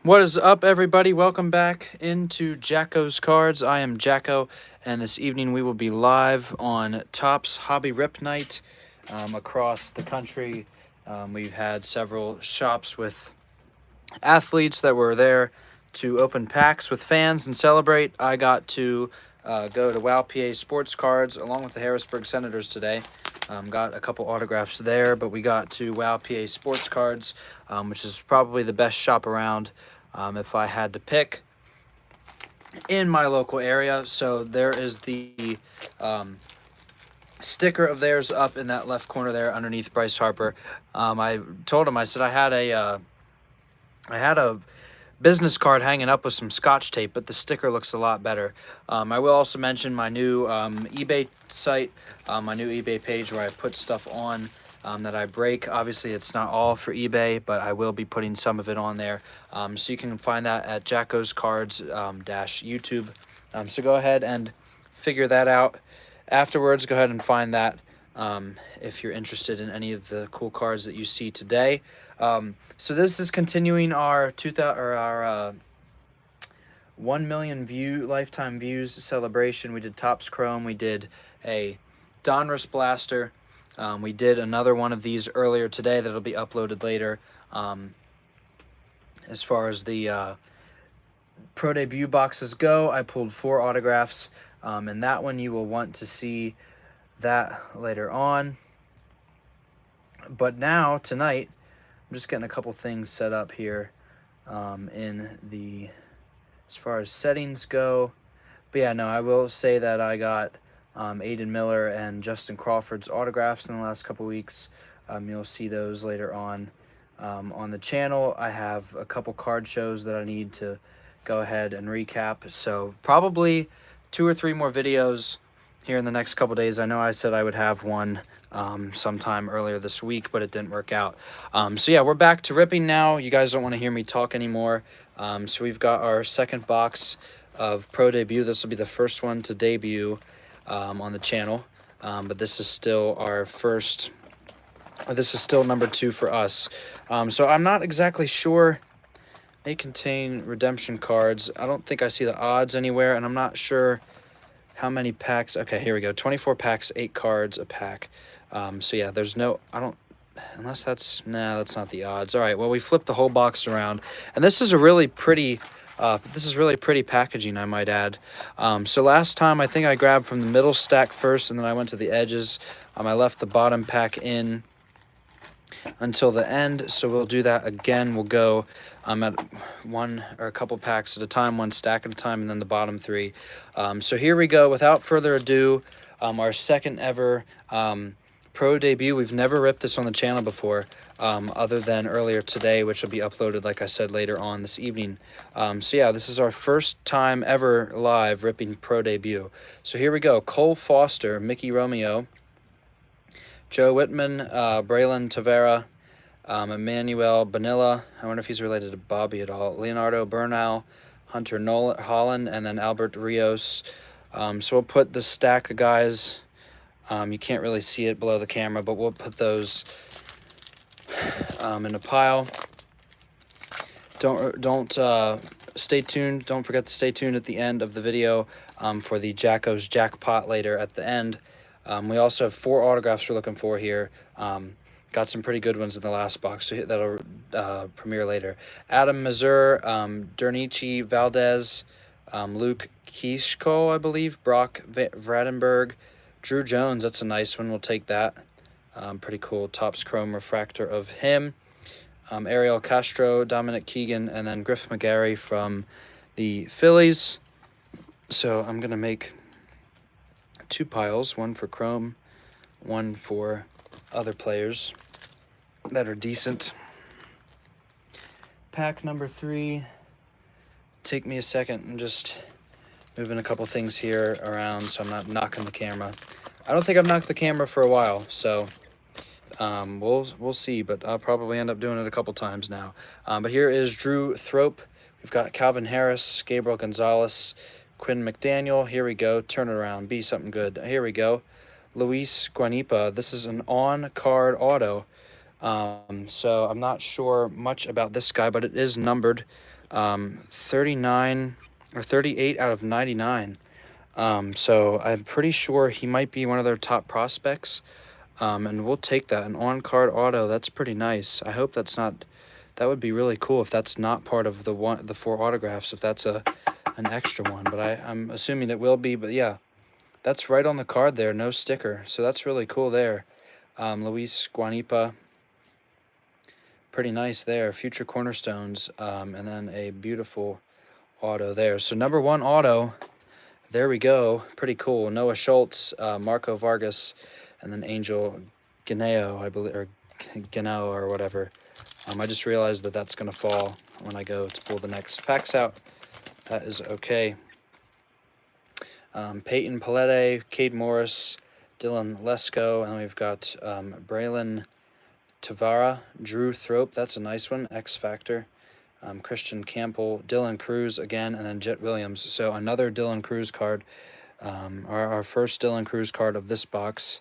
What is up, everybody? Welcome back into Jacko's Cards. I am Jacko, and this evening we will be live on Topps Hobby Rip Night across the country. We've had several shops with athletes that were there to open packs with fans and celebrate. I got to go to WOW PA Sports Cards along with the Harrisburg Senators today. Got a couple autographs there, but we got to WOW PA Sports Cards, which is probably the best shop around if I had to pick in my local area. So there is the sticker of theirs up in that left corner there underneath Bryce Harper. I told him, I said I had a business card hanging up with some Scotch tape, but the sticker looks a lot better. I will also mention my new eBay site, my new eBay page where I put stuff on that I break. Obviously, it's not all for eBay, but I will be putting some of it on there. So you can find that at Jacko's Cards YouTube. So go ahead and figure that out. Afterwards, go ahead and find that if you're interested in any of the cool cards that you see today. So this is continuing our 1 million lifetime views celebration. We did Topps Chrome. We did a Donruss Blaster. We did another one of these earlier today that'll be uploaded later. As far as the Pro Debut boxes go, I pulled 4 autographs, and that one you will want to see that later on. But now, tonight, I'm just getting a couple things set up here in the, as far as settings go. But yeah, no, I will say that I got Aiden Miller and Justin Crawford's autographs in the last couple weeks. You'll see those later on the channel. I have a couple card shows that I need to go ahead and recap. So probably 2 or 3 more videos here in the next couple days. I know I said I would have one sometime earlier this week, but it didn't work out. So yeah, we're back to ripping now. You guys don't want to hear me talk anymore. So we've got our second box of Pro Debut. This will be the first one to debut on the channel, but this is still our first. This is still number 2 for us. So I'm not exactly sure. May contain redemption cards. I don't think I see the odds anywhere, and I'm not sure how many packs. Okay, here we go. 24 packs, 8 cards a pack. So yeah, there's no, I don't, unless that's, nah, that's not the odds. All right, well, we flipped the whole box around, and this is a really pretty, packaging, I might add. So last time, I think I grabbed from the middle stack first, and then I went to the edges. I left the bottom pack in until the end, so we'll do that again. We'll go at one or a couple packs at a time, one stack at a time, and then the bottom 3. So here we go. Without further ado, our second ever Pro Debut. We've never ripped this on the channel before, other than earlier today, which will be uploaded, like I said, later on this evening. So yeah, this is our first time ever live ripping Pro Debut. So here we go. Cole Foster, Mickey Romeo, Joe Whitman, Braylon Tavera, Emmanuel Bonilla. I wonder if he's related to Bobby at all. Leonardo Bernal, Hunter Holland, and then Albert Rios. So we'll put the stack of guys. You can't really see it below the camera, but we'll put those in a pile. Don't stay tuned. Don't forget to stay tuned at the end of the video for the Jacko's jackpot later at the end. We also have 4 autographs we're looking for here. Got some pretty good ones in the last box, so that'll premiere later. Adam Mazur, Dernici Valdez, Luke Kishko, I believe, Brock Vradenberg, Drew Jones. That's a nice one. We'll take that. Pretty cool. Topps Chrome refractor of him. Ariel Castro, Dominic Keegan, and then Griff McGarry from the Phillies. So I'm going to make 2 piles, one for Chrome, one for other players that are decent. Pack number 3. Take me a second and just moving a couple things here around so I'm not knocking the camera. I don't think I've knocked the camera for a while, so we'll see, but I'll probably end up doing it a couple times now. But here is Drew Thrope. We've got Calvin Harris, Gabriel Gonzalez, Quinn McDaniel. Here we go. Turn it around. Be something good. Here we go. Luis Guanipa. This is an on-card auto. So I'm not sure much about this guy, but it is numbered 39 or 38 out of 99. So I'm pretty sure he might be one of their top prospects. And we'll take that. An on-card auto, that's pretty nice. I hope that's not... That would be really cool if that's not part of the 4 autographs, if that's an extra one. But I'm assuming it will be. But yeah, that's right on the card there, no sticker. So that's really cool there. Luis Guanipa, pretty nice there. Future Cornerstones, and then a beautiful auto there. So number 1 auto, there we go. Pretty cool. Noah Schultz, Marco Vargas, and then Angel Ganeo, I believe, or Ganeo or whatever. I just realized that that's going to fall when I go to pull the next packs out. That is okay. Peyton Palette, Cade Morris, Dylan Lesko, and we've got Braylon Tavara, Drew Thrope, that's a nice one, X Factor. Christian Campbell, Dylan Cruz again, and then Jet Williams. So another Dylan Cruz card. Our first Dylan Cruz card of this box.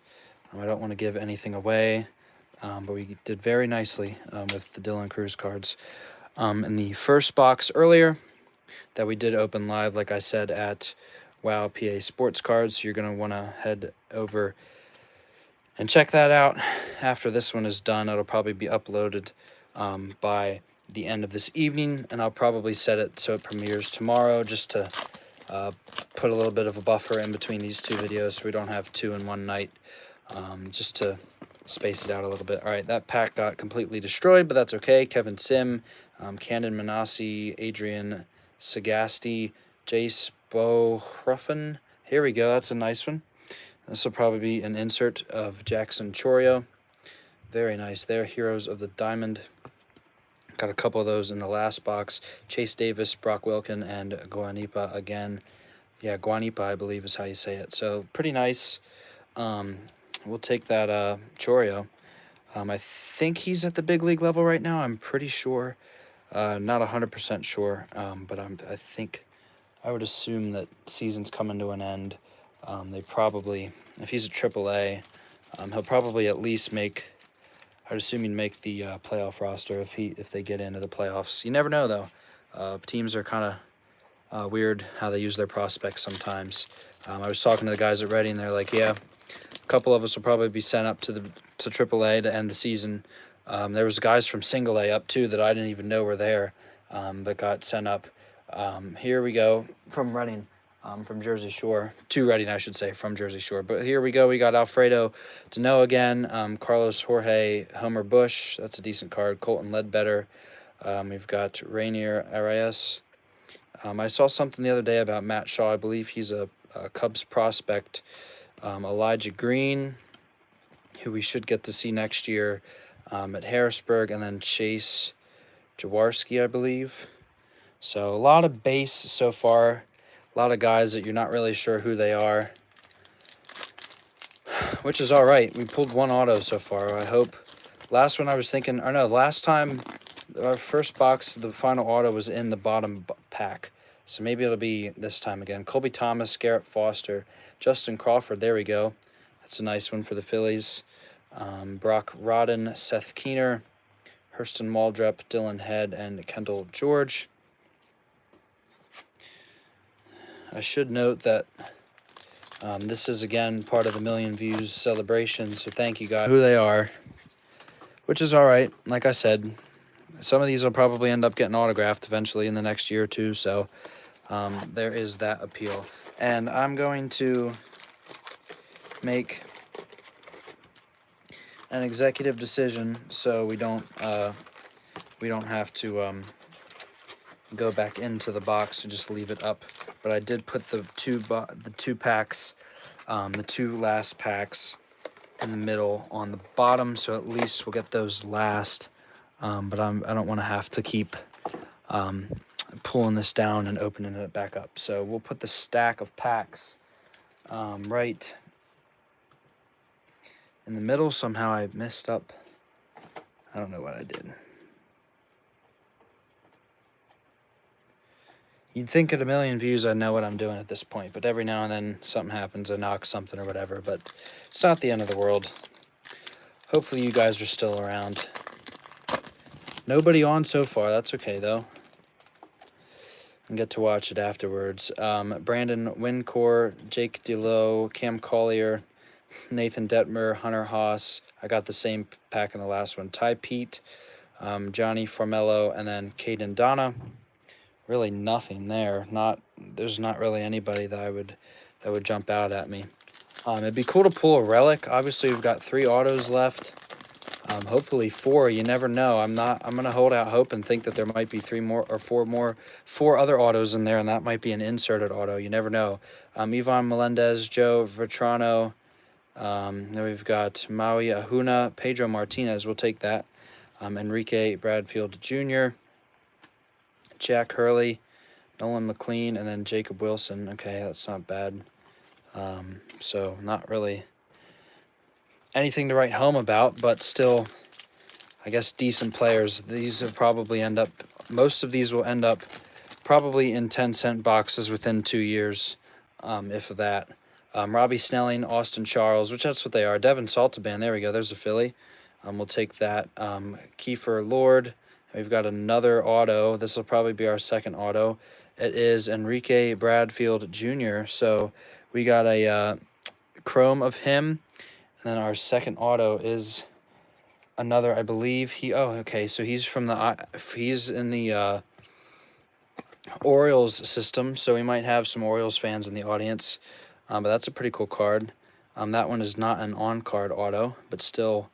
I don't want to give anything away, but we did very nicely with the Dylan Cruz cards. In the first box earlier that we did open live, like I said, at Wow PA Sports Cards, so you're going to want to head over and check that out. After this one is done, it'll probably be uploaded by the end of this evening, and I'll probably set it so it premieres tomorrow, just to put a little bit of a buffer in between these 2 videos so we don't have 2 in one night, just to space it out a little bit. All right, that pack got completely destroyed, but that's okay. Kevin Sim, Candon Manassi, Adrian Sagasti, Jace Bohruffen. Here we go. That's a nice one. This will probably be an insert of Jackson Chorio. Very nice there. Heroes of the Diamond. Got a couple of those in the last box. Chase Davis, Brock Wilkin, and Guanipa again. Yeah, Guanipa, I believe is how you say it. So pretty nice. We'll take that Chorio. I think he's at the big league level right now. I'm pretty sure. Not 100% sure, but I think I would assume that season's coming to an end. They probably, if he's a AAA, he'll probably at least make... I'd assume he'd make the playoff roster if they get into the playoffs. You never know, though. Teams are kind of weird how they use their prospects sometimes. I was talking to the guys at Reading, and they're like, yeah, a couple of us will probably be sent up to AAA to end the season. There was guys from Single A up, too, that I didn't even know were there, that got sent up. Here we go from Reading. From Jersey Shore, to Reading, I should say, from Jersey Shore. But here we go. We got Alfredo Dano again, Carlos Jorge Homer Bush. That's a decent card. Colton Ledbetter. We've got Rainier Arias. I saw something the other day about Matt Shaw. I believe he's a Cubs prospect. Elijah Green, who we should get to see next year at Harrisburg. And then Chase Jaworski, I believe. So a lot of base so far. A lot of guys that you're not really sure who they are, which is all right. We pulled 1 auto so far. I hope. Last one I was thinking, or no, last time, our first box, the final auto was in the bottom pack. So maybe it'll be this time again. Colby Thomas, Garrett Foster, Justin Crawford. There we go. That's a nice one for the Phillies. Brock Rodden, Seth Keener, Hurston Waldrep, Dylan Head, and Kendall George. I should note that this is, again, part of the Million Views celebration, so thank you guys. Who they are, which is all right. Like I said, some of these will probably end up getting autographed eventually in the next year or two, so there is that appeal. And I'm going to make an executive decision so we don't have to go back into the box and just leave it up but I did put the two packs, the two last packs in the middle on the bottom, so at least we'll get those last. But I don't want to have to keep pulling this down and opening it back up. So we'll put the stack of packs right in the middle. Somehow I messed up. I don't know what I did. You'd think at 1 million views I'd know what I'm doing at this point, but every now and then something happens, I knock something or whatever, but it's not the end of the world. Hopefully you guys are still around. Nobody on so far, that's okay though. And get to watch it afterwards. Brandon Wincor, Jake DeLoe, Cam Collier, Nathan Detmer, Hunter Haas. I got the same pack in the last one. Ty Pete, Johnny Formello, and then Caden Donna. Really nothing there. There's not really anybody that would jump out at me. It'd be cool to pull a relic. Obviously, we've got 3 autos left. Hopefully 4. You never know. I'm gonna hold out hope and think that there might be 3 more or 4 other autos in there, and that might be an inserted auto. You never know. Ivan Melendez, Joe Vetrano. Then we've got Maui Ahuna, Pedro Martinez. We'll take that. Enrique Bradfield Jr., Jack Hurley, Nolan McLean, and then Jacob Wilson. Okay, that's not bad. So not really anything to write home about, but still, I guess, decent players. These will probably most of these will end up probably in 10-cent boxes within 2 years, if that. Robbie Snelling, Austin Charles, which that's what they are. Devin Saltaban, there we go. There's a Philly. We'll take that. Kiefer Lord. We've got another auto. This will probably be our second auto. It is Enrique Bradfield Jr. So we got a chrome of him. And then our second auto is another, I believe. Okay. So he's in the Orioles system. So we might have some Orioles fans in the audience. But that's a pretty cool card. That one is not an on-card auto, but still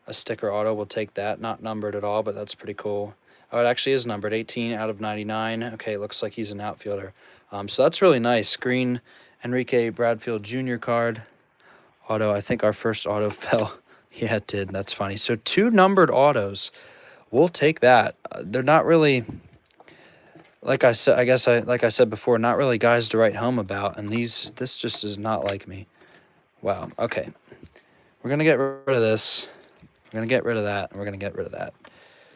a sticker auto. We'll take that. Not numbered at all, but that's pretty cool. Oh, it actually is numbered. 18 out of 99. Okay, looks like he's an outfielder. So that's really nice. Green Enrique Bradfield Jr. card. Auto. I think our first auto fell. Yeah, it did. That's funny. So 2 numbered autos. We'll take that. They're not really, like I said before, not really guys to write home about. And this just is not like me. Wow. Okay. We're going to get rid of this. We're going to get rid of that. And we're going to get rid of that.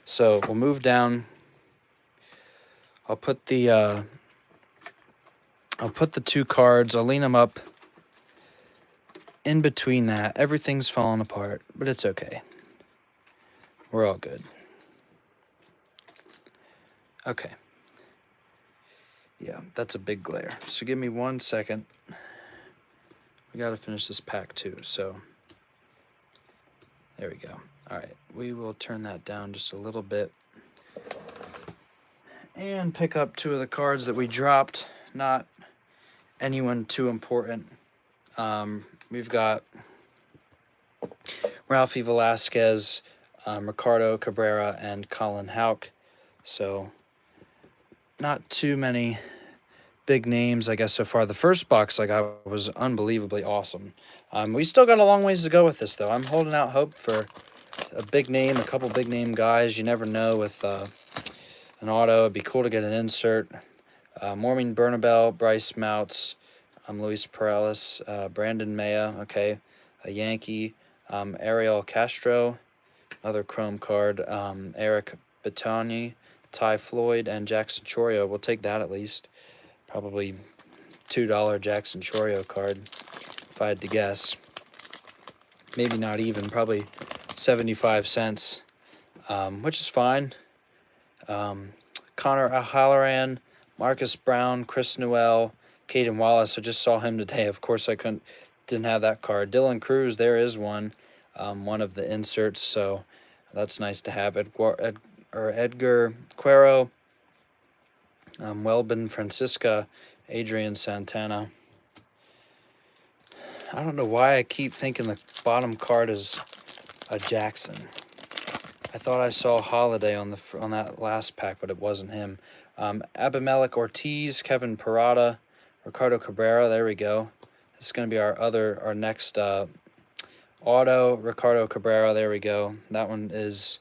So we'll move down. I'll put the 2 cards. I'll lean them up in between that. Everything's falling apart, but it's okay. We're all good. Okay. Yeah, that's a big glare. So give me 1 second. We got to finish this pack too, so there we go. All right, we will turn that down just a little bit and pick up 2 of the cards that we dropped. Not anyone too important. We've got Ralphie Velasquez, Ricardo Cabrera, and Colin Houck. So not too many big names, I guess, so far. The first box I got was unbelievably awesome. We still got a long ways to go with this, though. I'm holding out hope for a couple big name guys. You never know with an auto. It'd be cool to get an insert. Maureen Bernabel, Bryce Moutz, Luis Perales, Brandon Maya, okay, a Yankee, Ariel Castro, another chrome card, Eric Batani, Ty Floyd, and Jackson Chorio. We'll take that at least. Probably $2 Jackson Chorio card, if I had to guess. Maybe not even, probably 75 cents, which is fine. Connor O'Halloran, Marcus Brown, Chris Newell, Caden Wallace. I just saw him today. Of course, I didn't have that card. Dylan Cruz, there is one of the inserts, so that's nice to have. Edgar Cuero, Welbin Francisca, Adrian Santana. I don't know why I keep thinking the bottom card is a Jackson. I thought I saw Holiday on that last pack, but it wasn't him. Abimelech Ortiz, Kevin Parada, Ricardo Cabrera, there we go. This is going to be our next auto. Ricardo Cabrera, there we go. That one is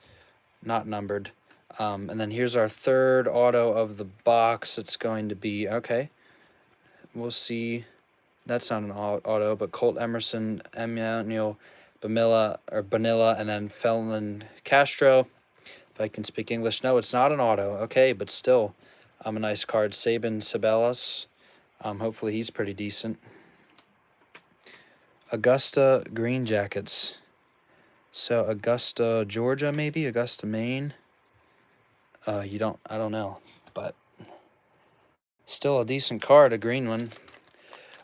not numbered. And then here's our third auto of the box. It's going to be, okay, we'll see. That's not an auto, but Colt Emerson, Emmanuel Bonilla, and then Felon Castro. If I can speak English. No, it's not an auto. Okay, but still, a nice card. Sabin Sabelas. Hopefully he's pretty decent. Augusta Green Jackets. So Augusta, Georgia, maybe Augusta, Maine. I don't know, but still a decent card, a green one.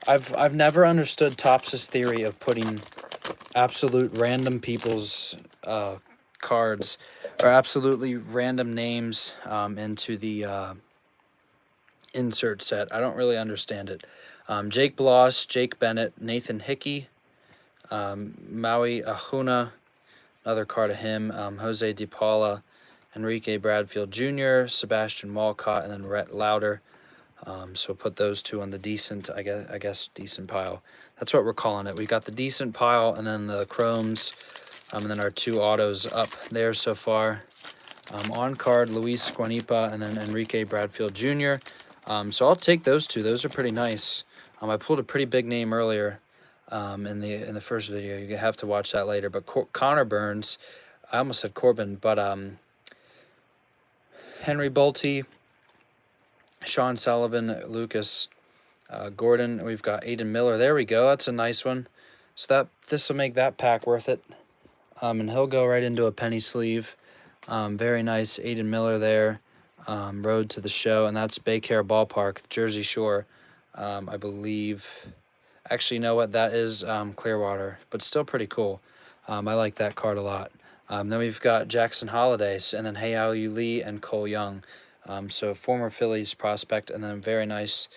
I've never understood Topps' theory of putting absolute random people's cards or absolutely random names into the insert set. I don't really understand it. Jake Bloss, Jake Bennett, Nathan Hickey, Maui Ahuna, another card of him, Jose DePaula, Enrique Bradfield Jr., Sebastian Walcott, and then Rhett Lauder. So put those two on the decent, I guess decent pile. That's what we're calling it. We got the decent pile and then the chromes, and then our two autos up there so far. On card, Luis Guanipa and then Enrique Bradfield Jr. So I'll take those two. Those are pretty nice. I pulled a pretty big name earlier in the first video. You have to watch that later. But Connor Burns, I almost said Corbin, but Henry Bolte, Sean Sullivan, Lucas Gordon. We've got Aiden Miller. There we go. That's a nice one. So this will make that pack worth it. And he'll go right into a penny sleeve. Very nice Aiden Miller there. Road to the show, and that's Baycare Ballpark, Jersey Shore. I believe. Actually, you know what? That is Clearwater, but still pretty cool. I like that card a lot. Then we've got Jackson Holidays, and then Hei-Yu Lee and Cole Young. So former Phillies prospect, and then very nice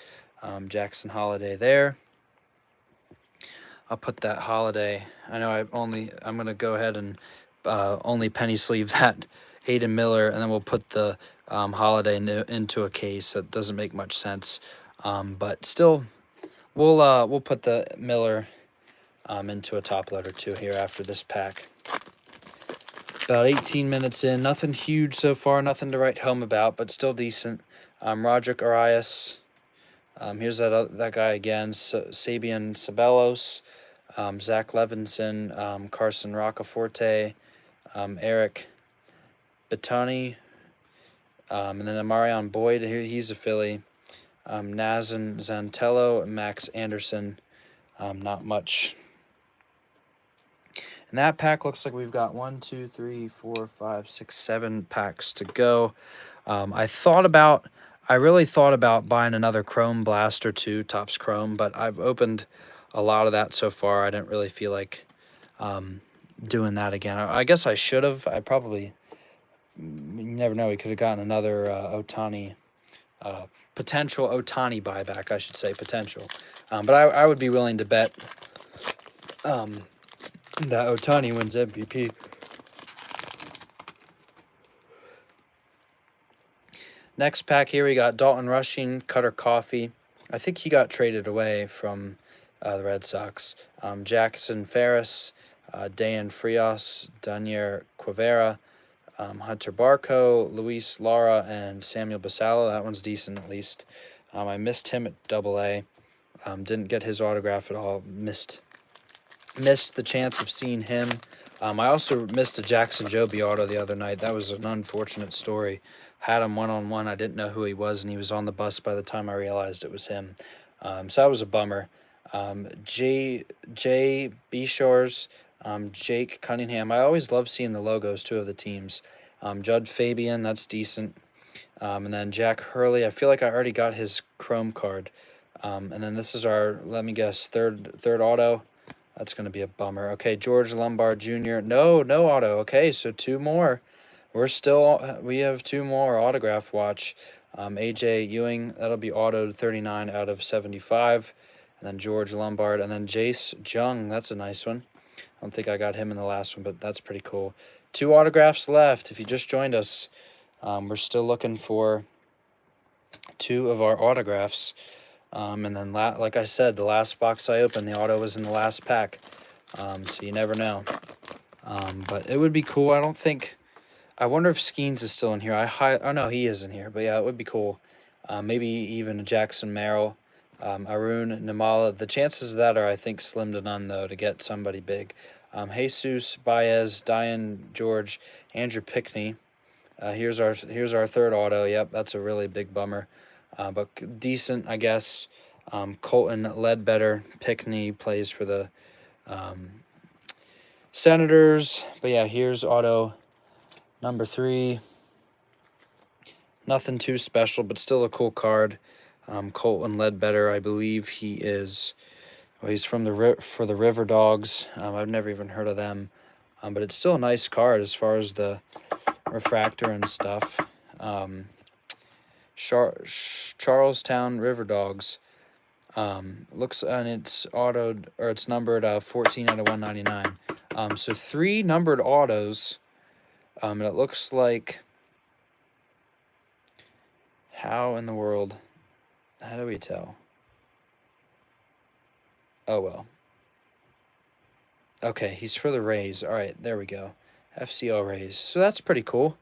Jackson Holiday there. I'll put that Holiday. I know I'm going to go ahead and only penny sleeve that Aiden Miller, and then we'll put the Holiday into a case. That doesn't make much sense, but still, we'll put the Miller into a top loader too here after this pack. About 18 minutes in, nothing huge so far, nothing to write home about, but still decent. Roderick Arias. Here's that guy again, Sabian Sabelos, Zach Levinson, Carson Roccaforte, Eric Bettoni, and then Marion Boyd. He's a Philly. Nazan Zantello, Max Anderson. Not much. And that pack looks like we've got 1, 2, 3, 4, 5, 6, 7 packs to go. I really thought about buying another Chrome Blast or two, Topps Chrome, but I've opened a lot of that so far. I didn't really feel like doing that again. I guess I should have. You never know. We could have gotten another Ohtani, potential Ohtani buyback, I should say, potential. But I would be willing to bet that Ohtani wins MVP. Next pack here, we got Dalton Rushing, Cutter Coffee. I think he got traded away from the Red Sox. Jackson Ferris, Dan Frias, Daniel Quivera, Hunter Barco, Luis Lara, and Samuel Basala. That one's decent at least. I missed him at AA. Didn't get his autograph at all. Missed the chance of seeing him. I also missed a Jackson Joby auto the other night. That was an unfortunate story. Had him one-on-one. I didn't know who he was, and he was on the bus by the time I realized it was him. So that was a bummer. Jay Bishores, Jake Cunningham. I always love seeing the logos, too, of the teams. Judd Fabian, that's decent. And then Jack Hurley. I feel like I already got his Chrome card. And then this is our, let me guess, third auto. That's going to be a bummer. Okay, George Lombard Jr. No auto. Okay, so two more. We have two more autograph watch. AJ Ewing, that'll be autoed 39 out of 75. And then George Lombard. And then Jace Jung, that's a nice one. I don't think I got him in the last one, but that's pretty cool. Two autographs left. If you just joined us, we're still looking for two of our autographs. And then, like I said, the last box I opened, the auto was in the last pack. So you never know. But it would be cool. I don't think... I wonder if Skeens is still in here. Oh, no, he is in here. But, yeah, it would be cool. Maybe even a Jackson Merrill, Arun Nimala. The chances of that are, I think, slim to none, though, to get somebody big. Jesus, Baez, Diane George, Andrew Pickney. Here's our third auto. Yep, that's a really big bummer. But decent, I guess. Colton Ledbetter. Pickney plays for the Senators. But, yeah, here's auto number 3. Nothing too special, but still a cool card. Colton Ledbetter, I believe he is... Well, he's from for the River Dogs. I've never even heard of them. But it's still a nice card as far as the refractor and stuff. Charlestown River Dogs. Looks, and it's autoed, or it's numbered 14 out of 199. So 3 numbered autos. And it looks like... How in the world? How do we tell? Oh, well. Okay, he's for the Rays. All right, there we go. FCL Rays. So that's pretty cool.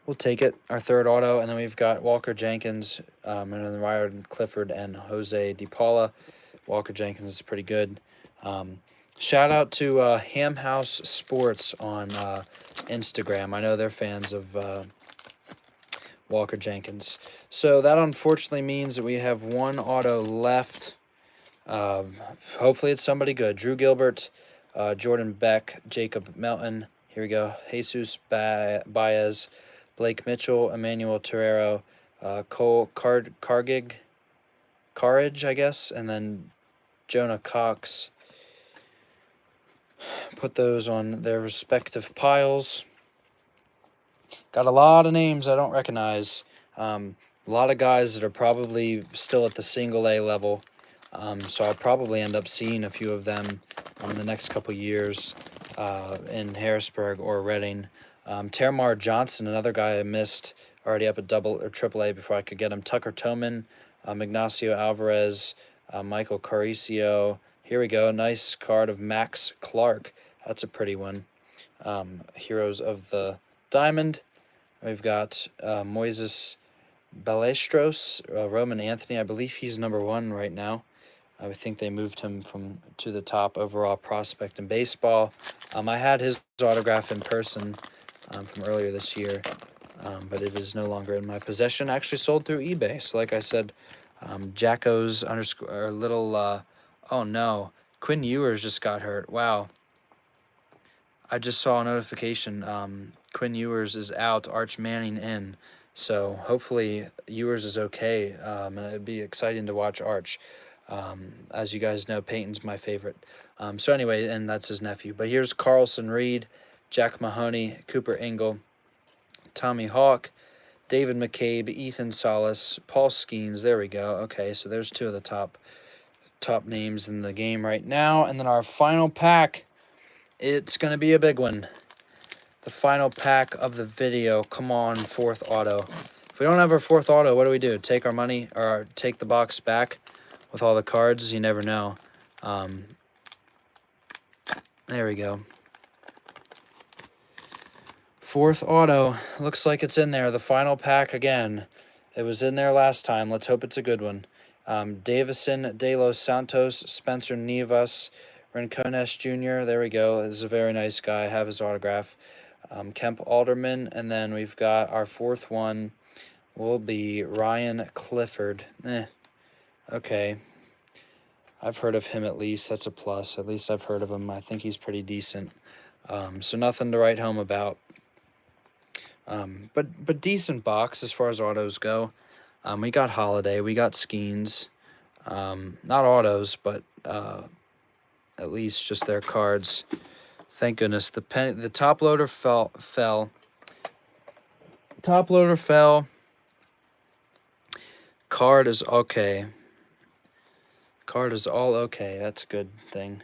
We'll take it. Our third auto, and then we've got Walker Jenkins, and then Ryan Clifford and Jose DePaula. Walker Jenkins is pretty good. Shout out to Ham House Sports on Instagram. I know they're fans of Walker Jenkins. So that unfortunately means that we have 1 auto left. Hopefully it's somebody good. Drew Gilbert, Jordan Beck, Jacob Melton. Here we go. Jesus Baez, Blake Mitchell, Emmanuel Terrero, Cole Carridge, I guess, and then Jonah Cox. Put those on their respective piles. Got a lot of names I don't recognize. A lot of guys that are probably still at the single A level. So I'll probably end up seeing a few of them in the next couple years in Harrisburg or Reading. Termar Johnson, another guy I missed, already up at double or triple A before I could get him. Tucker Toman, Ignacio Alvarez, Michael Caricio. Here we go. Nice card of Max Clark. That's a pretty one. Heroes of the Diamond. We've got Moises Ballesteros, Roman Anthony. I believe he's number 1 right now. I think they moved him to the top overall prospect in baseball. I had his autograph in person from earlier this year, but it is no longer in my possession. Actually sold through eBay. So like I said, Jacko's _ little... oh no, Quinn Ewers just got hurt. Wow. I just saw a notification. Quinn Ewers is out, Arch Manning in. So hopefully Ewers is okay, and it'd be exciting to watch Arch. As you guys know, Peyton's my favorite. So anyway, and that's his nephew. But here's Carlson Reed, Jack Mahoney, Cooper Engel, Tommy Hawk, David McCabe, Ethan Solis, Paul Skeens. There we go. Okay, so there's 2 of the top names in the game right now. And then our final pack, it's going to be a big one. The final pack of the video. Come on, 4th auto. If we don't have our 4th auto, what do we do? Take our money or take the box back with all the cards? You never know. There we go. 4th auto. Looks like it's in there. The final pack again. It was in there last time. Let's hope it's a good one. Davison De Los Santos, Spencer Nivas, Rincones Jr. There we go. This is a very nice guy. I have his autograph. Kemp Alderman. And then we've got our 4th one will be Ryan Clifford. Okay. I've heard of him at least. That's a plus. At least I've heard of him. I think he's pretty decent. So nothing to write home about. But decent box as far as autos go. We got Holiday. We got Skeens. Not autos, but at least just their cards. Thank goodness. The top loader fell. Top loader fell. Card is okay. Card is all okay. That's a good thing.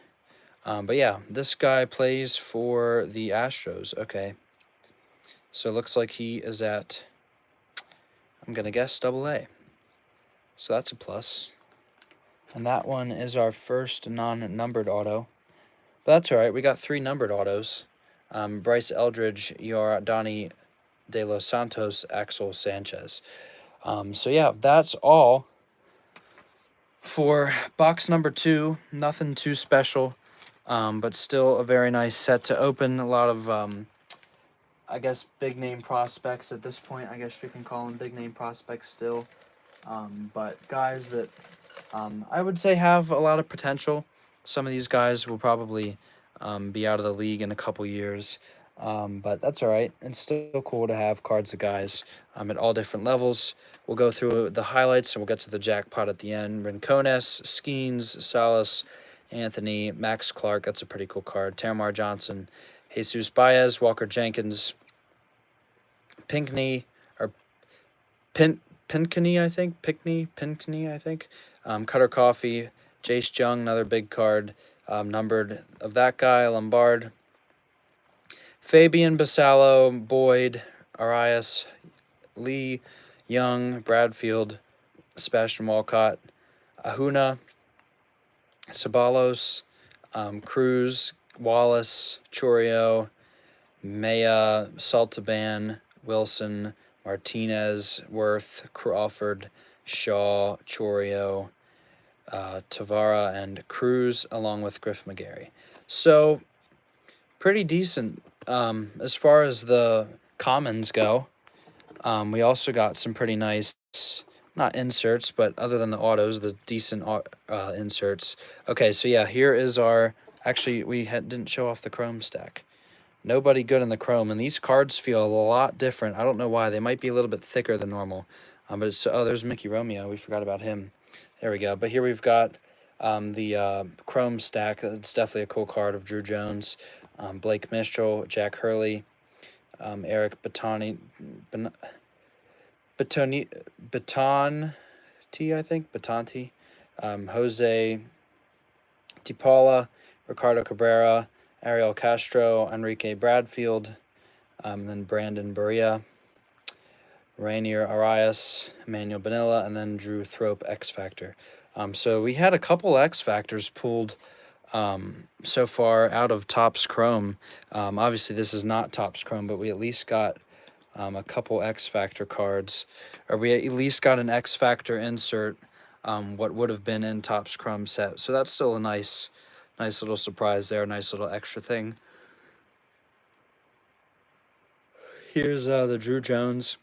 But yeah, this guy plays for the Astros. Okay. So it looks like he is at, I'm going to guess, AA. So that's a plus. And that one is our first non-numbered auto. But that's all right. We got 3 numbered autos. Bryce Eldridge, Donnie De Los Santos, Axel Sanchez. So yeah, that's all for box number 2. Nothing too special, but still a very nice set to open. A lot of, I guess, big name prospects at this point. I guess we can call them big name prospects still. But guys that I would say have a lot of potential. Some of these guys will probably be out of the league in a couple years. But that's all right. It's still cool to have cards of guys at all different levels. We'll go through the highlights and we'll get to the jackpot at the end. Rincones, Skeens, Salas, Anthony, Max Clark. That's a pretty cool card. Tamar Johnson, Jesus Baez, Walker Jenkins, Pinkney, or Pinkney, I think. Pinkney, I think. Cutter Coffee, Jace Jung, another big card. Numbered of that guy, Lombard. Fabian, Basallo, Boyd, Arias, Lee, Young, Bradfield, Sebastian Walcott, Ahuna, Sabalos, Cruz, Wallace, Chorio, Maya, Saltaban, Wilson, Martinez, Worth, Crawford, Shaw, Chorio, Tavara, and Cruz, along with Griff McGarry. So, pretty decent as far as the commons go. We also got some pretty nice, not inserts, but other than the autos, the decent inserts. Okay, so yeah, here is our, actually, we didn't show off the chrome stack. Nobody good in the chrome, and these cards feel a lot different. I don't know why. They might be a little bit thicker than normal. But it's, oh, there's Mickey Romeo. We forgot about him. There we go. But here we've got the chrome stack. It's definitely a cool card of Drew Jones, Blake Mitchell, Jack Hurley, Eric Batonti, I think, Batonti, Jose DiPaula, Ricardo Cabrera, Ariel Castro, Enrique Bradfield, then Brandon Berea, Rainier Arias, Emmanuel Benilla, and then Drew Thrope X Factor. So we had a couple X Factors pulled so far out of Topps Chrome. Obviously, this is not Topps Chrome, but we at least got a couple X Factor cards, or we at least got an X Factor insert, what would have been in Topps Chrome set. So that's still a nice little surprise there, nice little extra thing. Here's the Drew Jones.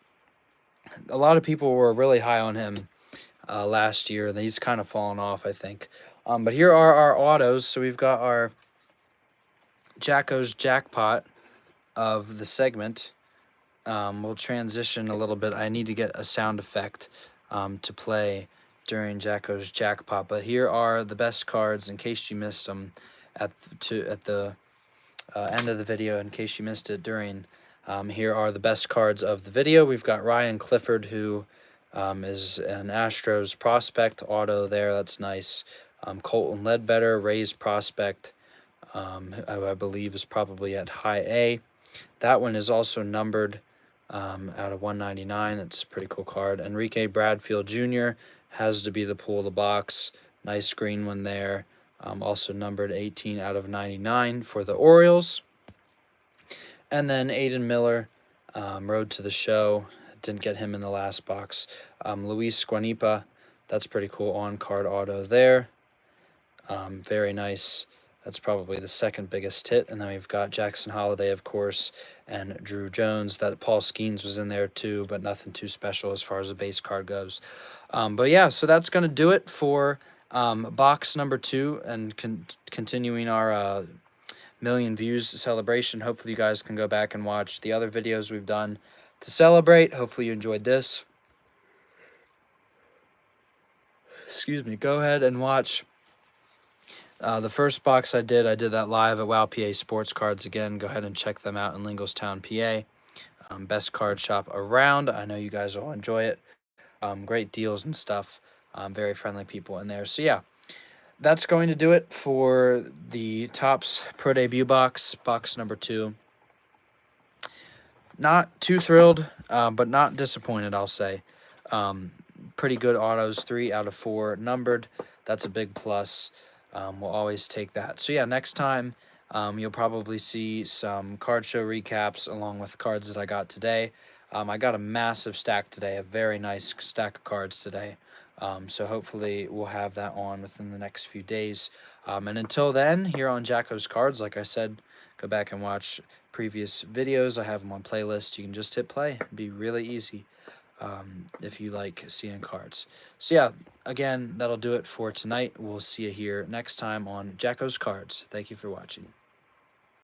A lot of people were really high on him last year, and he's kind of fallen off, I think. But here are our autos. So we've got our Jacko's jackpot of the segment. We'll transition a little bit. I need to get a sound effect to play during Jacko's jackpot. But here are the best cards in case you missed them at the end of the video. In case you missed it during, here are the best cards of the video. We've got Ryan Clifford, who is an Astros prospect auto there. That's nice. Colton Ledbetter, Rays prospect, who I believe is probably at high A. That one is also numbered out of 199. That's a pretty cool card. Enrique Bradfield Jr. has to be the pull of the box. Nice green one there. Also numbered 18 out of 99 for the Orioles. And then Aiden Miller, Road to the Show. Didn't get him in the last box. Luis Guanipa, that's pretty cool on-card auto there. Very nice. That's probably the second biggest hit. And then we've got Jackson Holiday, of course, and Drew Jones. That Paul Skeens was in there too, but nothing too special as far as the base card goes. But yeah, so that's going to do it for box number 2 and continuing our million views celebration. Hopefully you guys can go back and watch the other videos we've done to celebrate. Hopefully you enjoyed this. Excuse me. Go ahead and watch the first box I did that live at WOW PA Sports Cards. Again, go ahead and check them out in Lingostown, PA. Best card shop around. I know you guys will enjoy it. Great deals and stuff. Very friendly people in there. So yeah, that's going to do it for the Topps Pro Debut box number 2. Not too thrilled, but not disappointed, I'll say. Pretty good autos, 3 out of 4 numbered. that's a big plus. We'll always take that. So yeah, next time you'll probably see some card show recaps along with cards that I got today. I got a massive stack today, a very nice stack of cards today. So hopefully we'll have that on within the next few days. And until then, here on Jacko's Cards, like I said, go back and watch previous videos. I have them on playlist. You can just hit play. It'd be really easy if you like seeing cards. So yeah, again, that'll do it for tonight. We'll see you here next time on Jacko's Cards. Thank you for watching.